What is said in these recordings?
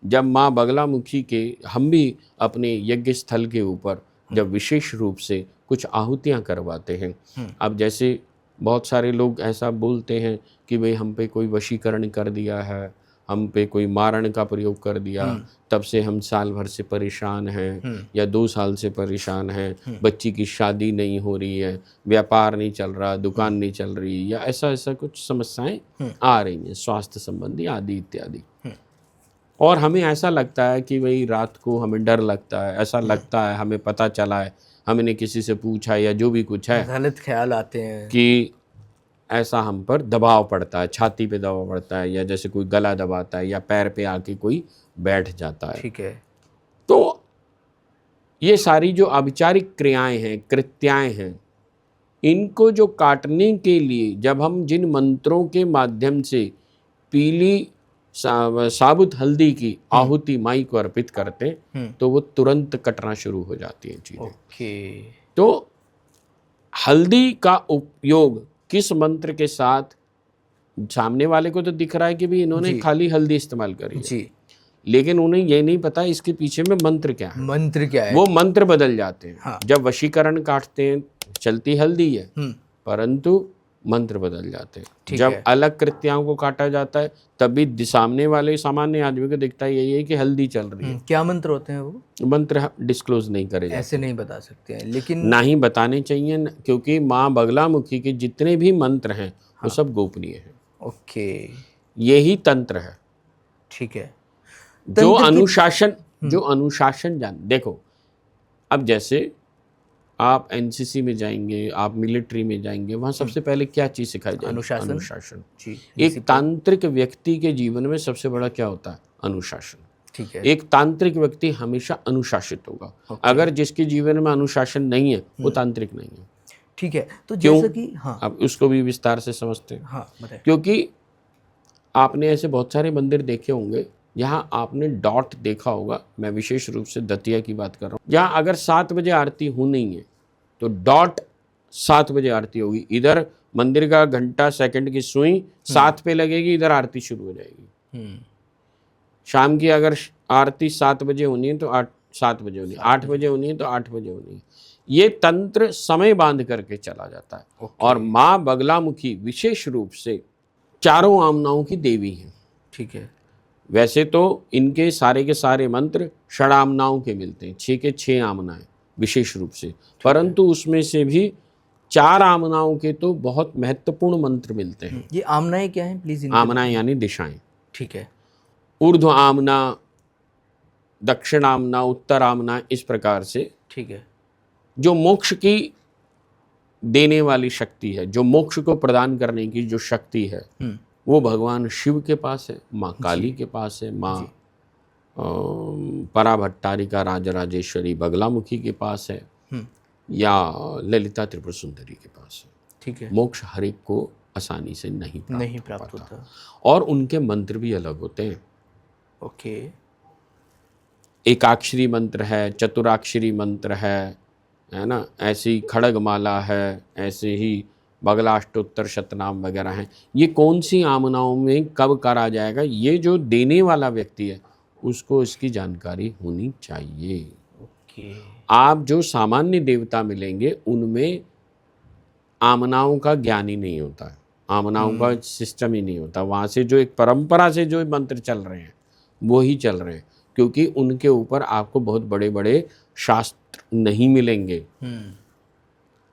जब माँ बगलामुखी के हम भी अपने यज्ञ स्थल के ऊपर जब विशेष रूप से कुछ आहुतियाँ करवाते हैं, अब जैसे बहुत सारे लोग ऐसा बोलते हैं कि भाई हम पे कोई वशीकरण कर दिया है, हम पे कोई मारण का प्रयोग कर दिया, तब से हम साल भर से परेशान हैं या 2 साल से परेशान हैं, बच्ची की शादी नहीं हो रही है, व्यापार नहीं चल रहा, दुकान नहीं चल रही, या ऐसा ऐसा कुछ समस्याएं आ रही हैं स्वास्थ्य संबंधी आदि इत्यादि। और हमें ऐसा लगता है कि भाई रात को हमें डर लगता है, ऐसा लगता है, हमें पता चला है, हमने किसी से पूछा या जो भी कुछ है, गलत ख्याल आते हैं कि ऐसा हम पर दबाव पड़ता है, छाती पे दबाव पड़ता है, या जैसे कोई गला दबाता है या पैर पे आके कोई बैठ जाता है। ठीक है। तो ये सारी जो अविचारिक क्रियाएं हैं, कृत्याएं हैं, इनको जो काटने के लिए जब हम जिन मंत्रों के माध्यम से पीली साबुत हल्दी की आहुति माई को अर्पित करते हैं, तो वो तुरंत कटना शुरू हो जाती हैं चीजें। ओके। तो हल्दी का उपयोग किस मंत्र के साथ, सामने वाले को तो दिख रहा है कि भी इन्होंने खाली हल्दी इस्तेमाल करी है जी, लेकिन उन्हें ये नहीं पता इसके पीछे में मंत्र क्या है। मंत्र क्या है? वो मंत्र बदल जाते हैं। हाँ। जब वशीकरण काटते हैं चलती हल्दी है, परंतु मंत्र बदल जाते हैं। जब अलग कृत्याओं को काटा जाता है तभी सामने वाले सामान्य आदमी को दिखता है यही है कि हल्दी चल रही है। क्या मंत्र होते हैं वो? मंत्र डिस्क्लोज नहीं करे जाते, ऐसे नहीं बता सकते हैं, लेकिन ना ही बताने चाहिए, क्योंकि माँ बगलामुखी के जितने भी मंत्र हैं वो सब गोपनीय हैं। ओके, यही तंत्र है। ठीक है। जो अनुशासन जान, देखो अब जैसे आप एनसीसी में जाएंगे, आप मिलिट्री में जाएंगे, वहाँ सबसे पहले क्या चीज़ सिखाई जाएगी? अनुशासन। जी। एक तांत्रिक व्यक्ति के जीवन में सबसे बड़ा क्या होता है? अनुशासन। ठीक है। एक तांत्रिक व्यक्ति हमेशा अनुशासित होगा। अगर जिसके जीवन में अनुशासन नहीं है वो तांत्रिक नहीं है। ठीक है। तो जैसे कि अब उसको भी विस्तार से समझते हैं। हाँ, बताइए। क्योंकि आपने ऐसे बहुत सारे मंदिर देखे होंगे, यहाँ आपने डॉट देखा होगा, मैं विशेष रूप से दतिया की बात कर रहा हूँ, यहाँ अगर 7 बजे आरती होनी है तो डॉट 7 बजे आरती होगी। इधर मंदिर का घंटा सेकंड की सुई 7 पे लगेगी, इधर आरती शुरू हो जाएगी। शाम की अगर आरती 7 बजे होनी है तो 7 बजे होनी है, 8 बजे होनी है तो 8 बजे होनी है। ये तंत्र समय बांध करके चला जाता है। और माँ बगलामुखी विशेष रूप से चारों आमनाओं की देवी हैं। ठीक है। वैसे तो इनके सारे के सारे मंत्र षडामनाओं के मिलते हैं, 6 के 6 आमनाएं विशेष रूप से, परंतु उसमें से भी 4 आमनाओं के तो बहुत महत्वपूर्ण मंत्र मिलते हैं। ये आमनाएं क्या हैं प्लीज? आमनाएं यानी दिशाएं। ठीक है। ऊर्ध्व आमना, दक्षिण आमना, उत्तर आमना, इस प्रकार से। ठीक है। जो मोक्ष की देने वाली शक्ति है, जो मोक्ष को प्रदान करने की जो शक्ति है, वो भगवान शिव के पास है, माँ काली के पास है, माँ पराभट्टारिका राजराजेश्वरी बगलामुखी के पास है, या ललिता त्रिपुर सुंदरी के पास है। ठीक है। मोक्ष हर एक को आसानी से नहीं प्राप्त होता। और उनके मंत्र भी अलग होते हैं। ओके। एकाक्षरी मंत्र है, चतुराक्षरी मंत्र है ना, ऐसी खड़गमाला है, ऐसे ही बगलाष्टोत्तर शतनाम वगैरह हैं। ये कौन सी आमनाओं में कब करा जाएगा, ये जो देने वाला व्यक्ति है उसको इसकी जानकारी होनी चाहिए। ओके। आप जो सामान्य देवता मिलेंगे उनमें आमनाओं का ज्ञान ही नहीं होता है, आमनाओं का सिस्टम ही नहीं होता। वहाँ से जो एक परंपरा से जो मंत्र चल रहे हैं वो ही चल रहे हैं, क्योंकि उनके ऊपर आपको बहुत बड़े बड़े शास्त्र नहीं मिलेंगे।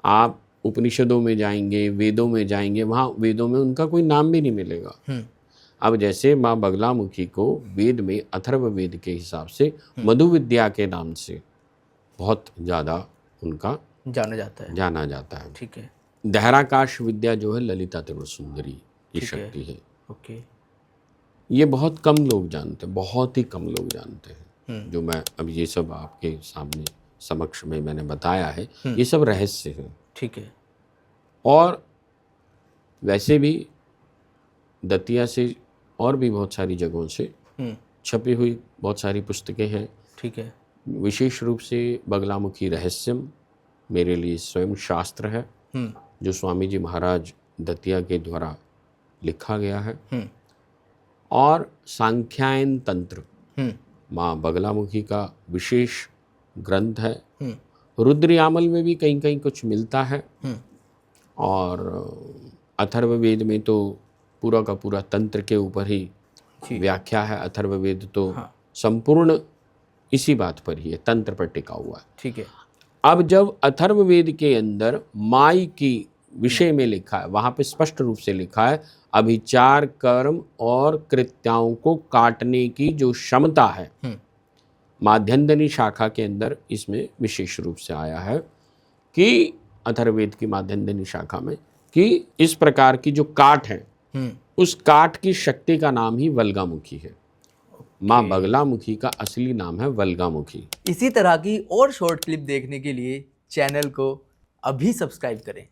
आप उपनिषदों में जाएंगे, वेदों में जाएंगे, वहाँ वेदों में उनका कोई नाम भी नहीं मिलेगा। अब जैसे माँ बगलामुखी को वेद में अथर्व वेद के हिसाब से मधु विद्या के नाम से बहुत ज़्यादा उनका जाना जाता है। ठीक है। दहराकाश विद्या जो है ललिता त्रिपुर सुंदरी की शक्ति है। ओके। ये बहुत कम लोग जानते हैं, बहुत ही कम लोग जानते हैं। जो मैं अब ये सब आपके सामने समक्ष में मैंने बताया है, ये सब रहस्य है। ठीक है। और वैसे भी दतिया से और भी बहुत सारी जगहों से छपी हुई बहुत सारी पुस्तकें हैं। ठीक है। विशेष रूप से बगलामुखी रहस्यम मेरे लिए स्वयं शास्त्र है, जो स्वामी जी महाराज दतिया के द्वारा लिखा गया है। और सांख्यायन तंत्र माँ बगलामुखी का विशेष ग्रंथ है। हम्म। रुद्रयामल में भी कहीं कहीं कुछ मिलता है, और अथर्ववेद में तो पूरा का पूरा तंत्र के ऊपर ही जी। व्याख्या है। अथर्ववेद तो हाँ। संपूर्ण इसी बात पर ही है, तंत्र पर टिका हुआ है। ठीक है। अब जब अथर्ववेद के अंदर माई की विषय में लिखा है, वहाँ पे स्पष्ट रूप से लिखा है अभिचार कर्म और कृत्याओं को काटने की जो क्षमता है, माध्यंदनी शाखा के अंदर इसमें विशेष रूप से आया है कि अथर्ववेद की माध्यंदनी शाखा में कि इस प्रकार की जो काट है, उस काट की शक्ति का नाम ही वल्गामुखी है। माँ बगलामुखी का असली नाम है वल्गामुखी। इसी तरह की और शॉर्ट क्लिप देखने के लिए चैनल को अभी सब्सक्राइब करें।